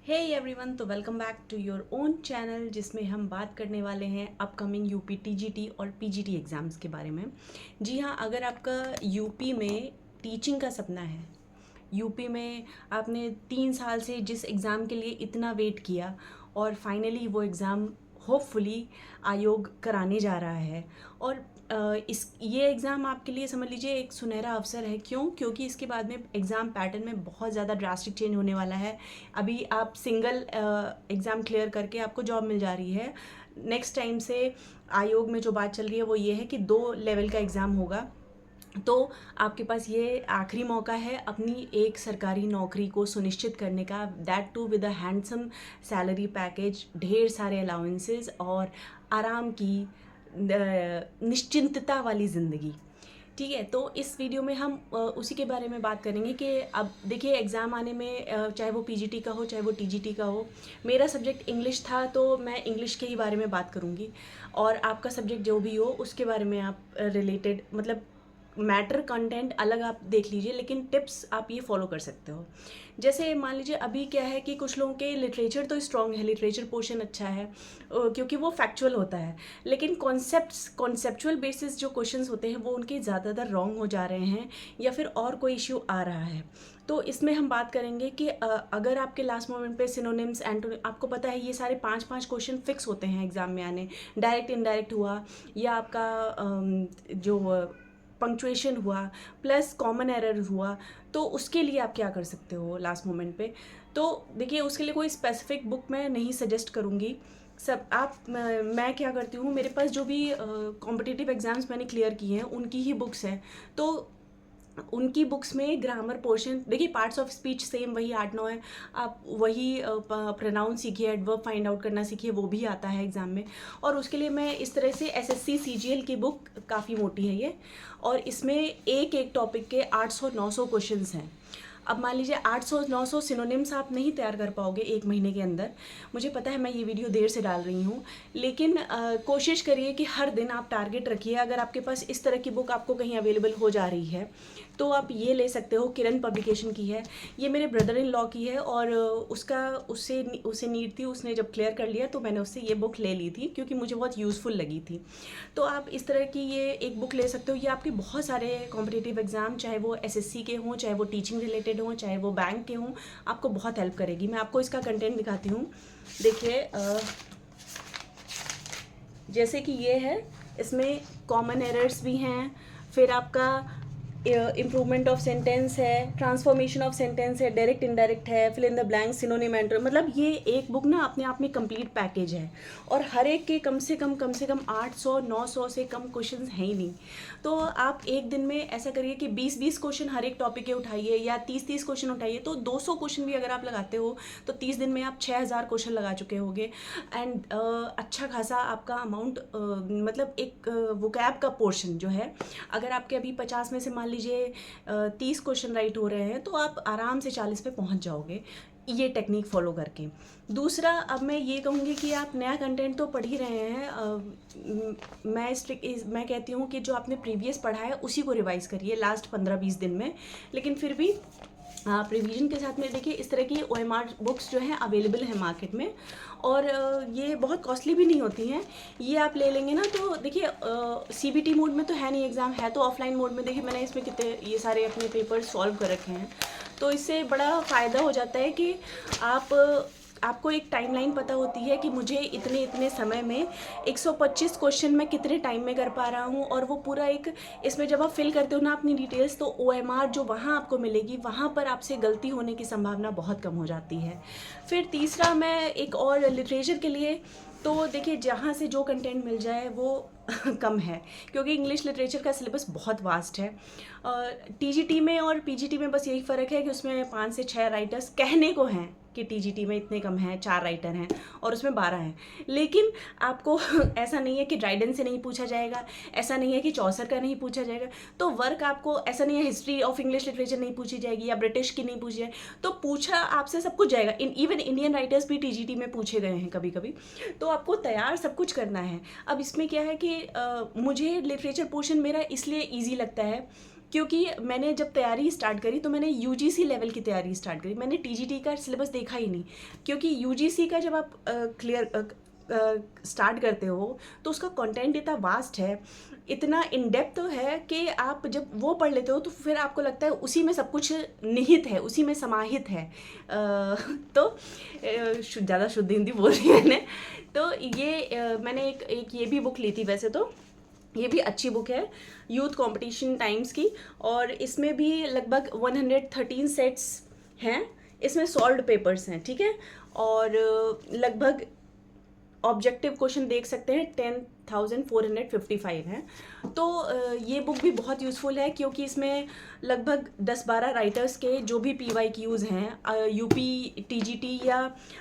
हे everyone, तो welcome back to your own channel जिसमें हम बात करने वाले हैं अपकमिंग यूपी टीजीटी और पीजीटी एग्ज़ाम्स के बारे में। जी हाँ, अगर आपका यूपी में टीचिंग का सपना है, यूपी में आपने 3 साल से जिस एग्ज़ाम के लिए इतना वेट किया और फाइनली वो एग्ज़ाम होपफुली आयोग कराने जा रहा है और इस ये एग्ज़ाम आपके लिए समझ लीजिए एक सुनहरा अवसर है। क्योंकि इसके बाद में एग्ज़ाम पैटर्न में बहुत ज़्यादा ड्रास्टिक चेंज होने वाला है। अभी आप सिंगल एग्ज़ाम क्लियर करके आपको जॉब मिल जा रही है। नेक्स्ट टाइम से आयोग में जो बात चल रही है वो ये है कि 2 लेवल का एग्ज़ाम होगा। तो आपके पास ये आखिरी मौका है अपनी एक सरकारी नौकरी को सुनिश्चित करने का, that too with a handsome salary package, ढेर सारे अलाउंसेस और आराम की निश्चिंतता वाली ज़िंदगी। ठीक है, तो इस वीडियो में हम उसी के बारे में बात करेंगे कि अब देखिए एग्ज़ाम आने में चाहे वो पीजीटी का हो चाहे वो टीजीटी का हो, मेरा सब्जेक्ट इंग्लिश था तो मैं इंग्लिश के ही बारे में बात करूँगी और आपका सब्जेक्ट जो भी हो उसके बारे में आप रिलेटेड मतलब मैटर कंटेंट अलग आप देख लीजिए, लेकिन टिप्स आप ये फॉलो कर सकते हो। जैसे मान लीजिए अभी क्या है कि कुछ लोगों के लिटरेचर तो स्ट्रॉन्ग है, लिटरेचर पोर्शन अच्छा है क्योंकि वो फैक्चुअल होता है, लेकिन कॉन्सेप्चुअल बेसिस जो क्वेश्चंस होते हैं वो उनके ज़्यादातर रॉन्ग हो जा रहे हैं या फिर और कोई इश्यू आ रहा है। तो इसमें हम बात करेंगे कि अगर आपके लास्ट मोमेंट पे सिनोनिम्स एंटोनिम, आपको पता है ये सारे 5-5 क्वेश्चन फिक्स होते हैं एग्जाम में आने, डायरेक्ट इनडायरेक्ट हुआ या आपका जो पंक्चुएशन हुआ प्लस कॉमन एरर हुआ, तो उसके लिए आप क्या कर सकते हो लास्ट मोमेंट पे। तो देखिए उसके लिए कोई स्पेसिफिक बुक मैं नहीं सजेस्ट करूँगी। सब आप मैं क्या करती हूँ, मेरे पास जो भी कॉम्पिटिटिव एग्ज़ाम्स मैंने क्लियर किए हैं उनकी ही बुक्स हैं। तो उनकी बुक्स में ग्रामर पोर्शन देखिए, पार्ट्स ऑफ स्पीच सेम वही 8-9 है, आप वही प्रोनाउंस सीखिए, एडवर्ब फाइंड आउट करना सीखिए, वो भी आता है एग्ज़ाम में। और उसके लिए मैं इस तरह से एसएससी सीजीएल की बुक काफ़ी मोटी है ये, और इसमें एक एक टॉपिक के 800-900 क्वेश्चंस हैं। अब मान लीजिए 800-900 सिनोनिम्स आप नहीं तैयार कर पाओगे एक महीने के अंदर। मुझे पता है मैं ये वीडियो देर से डाल रही हूँ, लेकिन कोशिश करिए कि हर दिन आप टारगेट रखिए। अगर आपके पास इस तरह की बुक आपको कहीं अवेलेबल हो जा रही है तो आप ये ले सकते हो। किरण पब्लिकेशन की है ये, मेरे ब्रदर इन लॉ की है, और उससे नीड थी, उसने जब क्लियर कर लिया तो मैंने उससे ये बुक ले ली थी क्योंकि मुझे बहुत यूज़फुल लगी थी। तो आप इस तरह की ये एक बुक ले सकते हो। ये आपके बहुत सारे कॉम्पिटिटिव एग्ज़ाम, चाहे वो एसएससी के हों, चाहे वो टीचिंग रिलेटेड हों, चाहे वो बैंक के हों, आपको बहुत हेल्प करेगी। मैं आपको इसका कंटेंट दिखाती हूँ। देखिए जैसे कि ये है, इसमें कॉमन एरर्स भी हैं, फिर आपका इम्प्रूवमेंट ऑफ सेंटेंस है, ट्रांसफॉर्मेशन ऑफ सेंटेंस है, डायरेक्ट इनडायरेक्ट है, fill in the blank, synonym antonym. मतलब ये एक बुक ना अपने आप में कंप्लीट पैकेज है, और हर एक के कम से कम 800-900 से कम क्वेश्चंस हैं ही नहीं। तो आप एक दिन में ऐसा करिए कि 20-20 क्वेश्चन हर एक टॉपिक के उठाइए, या 30-30 क्वेश्चन उठाइए। तो 200 क्वेश्चन भी अगर आप लगाते हो तो 30 दिन में आप 6000 क्वेश्चन लगा चुके होगे। एंड अच्छा खासा आपका अमाउंट, मतलब एक वोकैब का पोर्शन जो है, अगर आपके अभी 50 में से मान लीजिए 30 क्वेश्चन राइट हो रहे हैं तो आप आराम से 40 पे पहुंच जाओगे ये टेक्निक फॉलो करके। दूसरा, अब मैं ये कहूँगी कि आप नया कंटेंट तो पढ़ ही रहे हैं, मैं कहती हूँ कि जो आपने प्रीवियस पढ़ा है उसी को रिवाइज़ करिए लास्ट 15-20 दिन में। लेकिन फिर भी आप रिवीजन के साथ में देखिए, इस तरह की ओएमआर बुक्स जो हैं अवेलेबल है मार्केट में, और ये बहुत कॉस्टली भी नहीं होती हैं। ये आप ले लेंगे ना तो देखिए, सीबीटी मोड में तो है नहीं एग्ज़ाम, है तो ऑफलाइन मोड में। देखिए मैंने इसमें कितने ये सारे अपने पेपर सॉल्व कर रखे हैं, तो इससे बड़ा फ़ायदा हो जाता है कि आपको एक टाइमलाइन पता होती है कि मुझे इतने इतने समय में 125 क्वेश्चन मैं कितने टाइम में कर पा रहा हूँ। और वो पूरा एक, इसमें जब आप फिल करते हो ना अपनी डिटेल्स, तो ओएमआर जो वहाँ आपको मिलेगी, वहाँ पर आपसे गलती होने की संभावना बहुत कम हो जाती है। फिर तीसरा, मैं एक और लिटरेचर के लिए, तो देखिए जहाँ से जो कंटेंट मिल जाए वो कम है, क्योंकि इंग्लिश लिटरेचर का सिलेबस बहुत वास्ट है। टीजीटी में और पीजीटी में बस यही फ़र्क है कि उसमें 5 से 6 राइटर्स कहने को हैं, कि टीजीटी में इतने कम हैं, 4 राइटर हैं और उसमें 12 हैं। लेकिन आपको ऐसा नहीं है कि ड्राइडन से नहीं पूछा जाएगा, ऐसा नहीं है कि चौसर का नहीं पूछा जाएगा। तो वर्क आपको ऐसा नहीं है, हिस्ट्री ऑफ इंग्लिश लिटरेचर नहीं पूछी जाएगी या ब्रिटिश की नहीं पूछी जाएगी, तो पूछा आपसे सब कुछ जाएगा। इवन इंडियन राइटर्स भी टीजीटी में पूछे गए हैं कभी कभी, तो आपको तैयार सब कुछ करना है। अब इसमें क्या है कि मुझे लिटरेचर पोर्शन मेरा इसलिए ईजी लगता है क्योंकि मैंने जब तैयारी स्टार्ट करी तो मैंने यूजीसी लेवल की तैयारी स्टार्ट करी, मैंने टीजीटी का सिलेबस देखा ही नहीं। क्योंकि यूजीसी का जब आप क्लियर स्टार्ट करते हो तो उसका कंटेंट इतना वास्ट है, इतना इन डेप्थ है कि आप जब वो पढ़ लेते हो तो फिर आपको लगता है उसी में सब कुछ निहित है, उसी में समाहित है। तो ज़्यादा शुद्ध हिंदी बोल रही मैंने। तो ये मैंने एक ये भी बुक ली थी, वैसे तो ये भी अच्छी बुक है, यूथ कंपटीशन टाइम्स की, और इसमें भी लगभग 113 सेट्स हैं, इसमें सॉल्व्ड पेपर्स हैं, ठीक है। और लगभग ऑब्जेक्टिव क्वेश्चन देख सकते हैं 10,455 हैं। तो ये बुक भी बहुत यूज़फुल है, क्योंकि इसमें लगभग 10-12 राइटर्स के जो भी PYQs हैं, यूपी टीजीटी या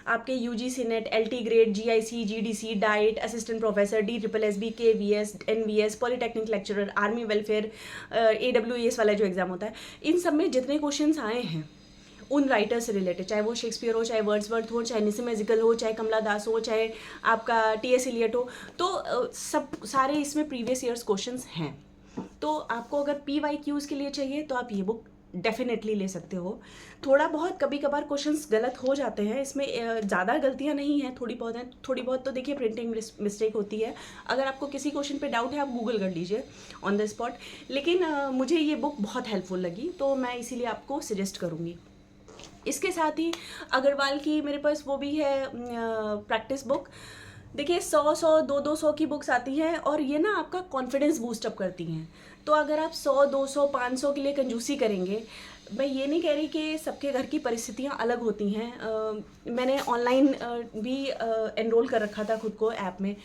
आपके UGC net, LT grade, GIC, GDC, diet, assistant professor, DSSB, KVS, NVS, polytechnic lecturer, army welfare, AWS वाला जो एग्ज़ाम होता है, इन सब में जितने क्वेश्चंस आए हैं उन राइटर से रिलेटेड, चाहे वो शेक्सपियर हो, चाहे वर्ड्सवर्थ हो, चाहे निसिम एजिकल हो, चाहे कमला दास हो, चाहे आपका TS इलियट हो, तो सब सारे इसमें प्रीवियस ईयर्स क्वेश्चंस हैं। तो आपको अगर PYQs के लिए चाहिए तो आप ये बुक डेफिनेटली ले सकते हो। थोड़ा बहुत कभी कभार क्वेश्चंस गलत हो जाते हैं, इसमें ज़्यादा गलतियां नहीं हैं, थोड़ी बहुत हैं, थोड़ी बहुत तो देखिए प्रिंटिंग मिस्टेक होती है। अगर आपको किसी क्वेश्चन पे डाउट है आप गूगल कर लीजिए ऑन द स्पॉट। लेकिन मुझे ये बुक बहुत हेल्पफुल लगी, तो मैं इसीलिए आपको सजेस्ट करूँगी। इसके साथ ही अग्रवाल की मेरे पास वो भी है प्रैक्टिस बुक। देखिए 100, 200 की बुक्स आती हैं और ये ना आपका कॉन्फिडेंस बूस्ट अप करती हैं। तो अगर आप 100, 200, 500 के लिए कंजूसी करेंगे, मैं ये नहीं कह रही कि सबके घर की परिस्थितियाँ अलग होती हैं। मैंने ऑनलाइन भी एनरोल कर रखा था खुद को ऐप में,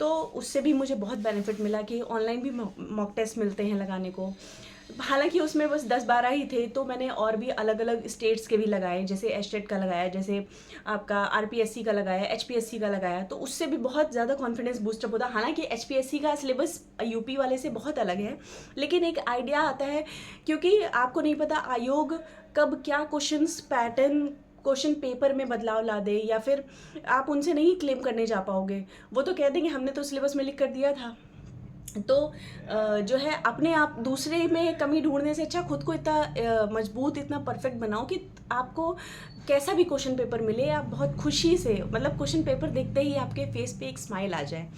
तो उससे भी मुझे बहुत बेनिफिट मिला कि ऑनलाइन भी मॉक टेस्ट मिलते हैं लगाने को। हालांकि उसमें बस 10-12 ही थे, तो मैंने और भी अलग अलग स्टेट्स के भी लगाए, जैसे एस्टेट का लगाया, जैसे आपका RPSC का लगाया, HPSC का लगाया, तो उससे भी बहुत ज़्यादा कॉन्फिडेंस बूस्टअप होता है। हालांकि HPSC का सिलेबस यूपी वाले से बहुत अलग है, लेकिन एक आइडिया आता है, क्योंकि आपको नहीं पता आयोग कब क्या क्वेश्चंस पैटर्न क्वेश्चन पेपर में बदलाव ला दे, या फिर आप उनसे नहीं क्लेम करने जा पाओगे। वो तो कह देंगे हमने तो सिलेबस में लिख कर दिया था। तो जो है अपने आप दूसरे में कमी ढूंढने से अच्छा खुद को इतना मजबूत, इतना परफेक्ट बनाओ कि आपको कैसा भी क्वेश्चन पेपर मिले आप बहुत खुशी से, मतलब क्वेश्चन पेपर देखते ही आपके फेस पे एक स्माइल आ जाए।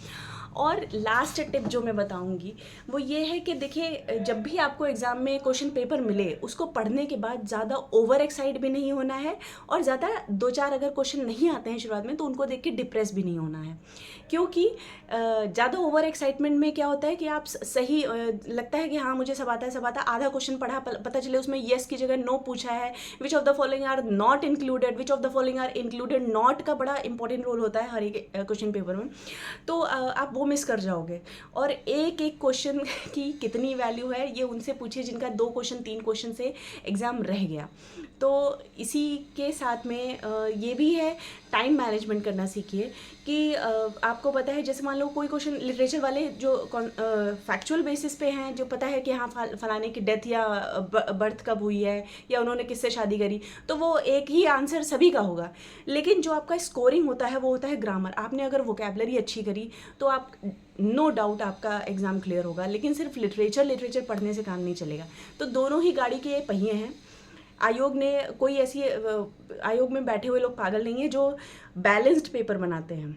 और लास्ट टिप जो मैं बताऊंगी वो ये है कि देखिए, जब भी आपको एग्ज़ाम में क्वेश्चन पेपर मिले उसको पढ़ने के बाद ज़्यादा ओवर एक्साइट भी नहीं होना है, और ज़्यादा 2-4 अगर क्वेश्चन नहीं आते हैं शुरुआत में तो उनको देख के डिप्रेस भी नहीं होना है। क्योंकि ज़्यादा ओवर एक्साइटमेंट में क्या होता है कि आप सही लगता है कि हाँ मुझे सब आता है सब आता है, आधा क्वेश्चन पढ़ा, पता चले उसमें येस की जगह नो पूछा है, which of the following are not included, which of the following are included, not का बड़ा इंपॉर्टेंट रोल होता है हर एक क्वेश्चन पेपर में। तो आप वो मिस कर जाओगे। और एक एक क्वेश्चन की कितनी वैल्यू है ये उनसे पूछिए जिनका 2 क्वेश्चन 3 क्वेश्चन से एग्ज़ाम रह गया। तो इसी के साथ में ये भी है, टाइम मैनेजमेंट करना सीखिए कि आपको पता है, जैसे मान लो कोई क्वेश्चन लिटरेचर वाले जो फैक्चुअल बेसिस पे हैं, जो पता है कि हाँ फलाने की डेथ या बर्थ कब हुई है या उन्होंने किससे शादी करी, तो वो एक ही आंसर सभी का होगा। लेकिन जो आपका स्कोरिंग होता है वो होता है ग्रामर। आपने अगर वोकैबलरी अच्छी करी तो आप नो डाउट आपका एग्ज़ाम क्लियर होगा। लेकिन सिर्फ लिटरेचर पढ़ने से काम नहीं चलेगा। तो दोनों ही गाड़ी के पहिए हैं। आयोग ने कोई ऐसी आयोग में बैठे हुए लोग पागल नहीं है जो बैलेंस्ड पेपर बनाते हैं।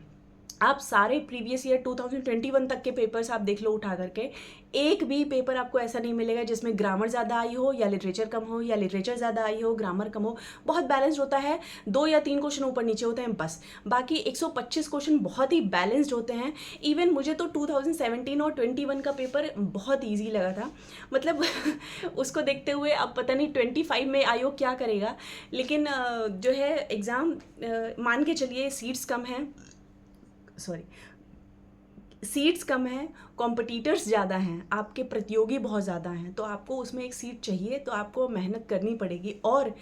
आप सारे प्रीवियस ईयर 2021 तक के पेपर्स आप देख लो उठा करके, एक भी पेपर आपको ऐसा नहीं मिलेगा जिसमें ग्रामर ज़्यादा आई हो या लिटरेचर कम हो, या लिटरेचर ज़्यादा आई हो ग्रामर कम हो। बहुत बैलेंस्ड होता है, 2 या 3 क्वेश्चन ऊपर नीचे होते हैं बस, बाकी 125 क्वेश्चन बहुत ही बैलेंस्ड होते हैं। इवन मुझे तो 2017 और 21 का पेपर बहुत ईजी लगा था, मतलब उसको देखते हुए अब पता नहीं 25 में आयोग क्या करेगा। लेकिन जो है एग्ज़ाम मान के चलिए सीट्स कम हैं, कॉम्पिटिटर्स ज़्यादा हैं, आपके प्रतियोगी बहुत ज़्यादा हैं, तो आपको उसमें एक सीट चाहिए, तो आपको मेहनत करनी पड़ेगी। और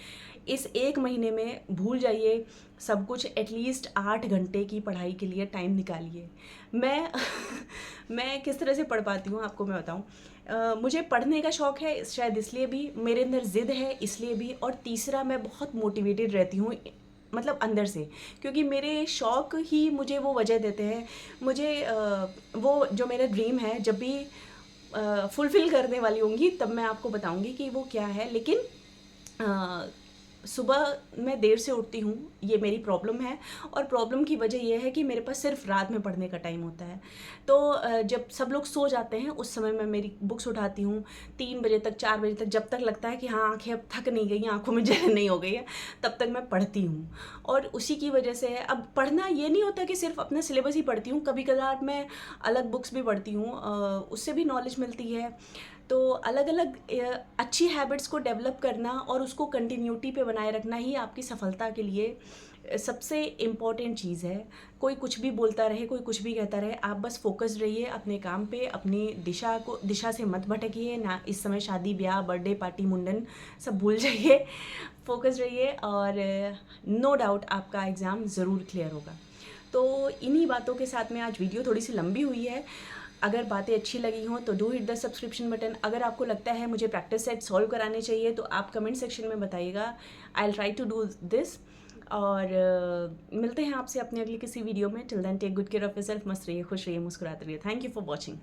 इस 1 महीने में भूल जाइए सब कुछ, एटलीस्ट 8 घंटे की पढ़ाई के लिए टाइम निकालिए। मैं किस तरह से पढ़ पाती हूँ आपको मैं बताऊँ। मुझे पढ़ने का शौक़ है, शायद इसलिए भी, मेरे अंदर ज़िद है इसलिए भी, और तीसरा मैं बहुत मोटिवेटेड रहती हूँ, मतलब अंदर से, क्योंकि मेरे शौक़ ही मुझे वो वजह देते हैं। मुझे वो जो मेरा ड्रीम है, जब भी फुलफ़िल करने वाली होंगी तब मैं आपको बताऊँगी कि वो क्या है। लेकिन सुबह मैं देर से उठती हूँ, ये मेरी प्रॉब्लम है, और प्रॉब्लम की वजह ये है कि मेरे पास सिर्फ रात में पढ़ने का टाइम होता है। तो जब सब लोग सो जाते हैं उस समय मैं मेरी बुक्स उठाती हूँ 3 बजे तक, 4 बजे तक, जब तक लगता है कि हाँ आँखें अब थक नहीं गई हैं, आँखों में जलन नहीं हो गई है, तब तक मैं पढ़ती हूँ। और उसी की वजह से अब पढ़ना ये नहीं होता कि सिर्फ अपना सिलेबस ही पढ़ती हूँ, कभी कभार मैं अलग बुक्स भी पढ़ती हूँ, उससे भी नॉलेज मिलती है। तो अलग अलग अच्छी हैबिट्स को डेवलप करना और उसको कंटिन्यूटी पे बनाए रखना ही आपकी सफलता के लिए सबसे इम्पॉर्टेंट चीज़ है। कोई कुछ भी बोलता रहे, कोई कुछ भी कहता रहे, आप बस फोकस्ड रहिए अपने काम पे, अपनी दिशा से मत भटकिए ना। इस समय शादी ब्याह बर्थडे पार्टी मुंडन सब भूल जाइए, फोकस्ड रहिए, और नो डाउट आपका एग्ज़ाम ज़रूर क्लियर होगा। तो इन्हीं बातों के साथ में आज वीडियो थोड़ी सी लंबी हुई है। अगर बातें अच्छी लगी हों तो do hit the subscription button. अगर आपको लगता है मुझे प्रैक्टिस सेट सॉल्व कराने चाहिए तो आप कमेंट सेक्शन में बताइएगा, I will try to do this. और मिलते हैं आपसे अपने अगली किसी वीडियो में। Till then take good care of yourself, मस्त रहिए, खुश रहिए, मुस्कुराते रहिए। Thank you for watching.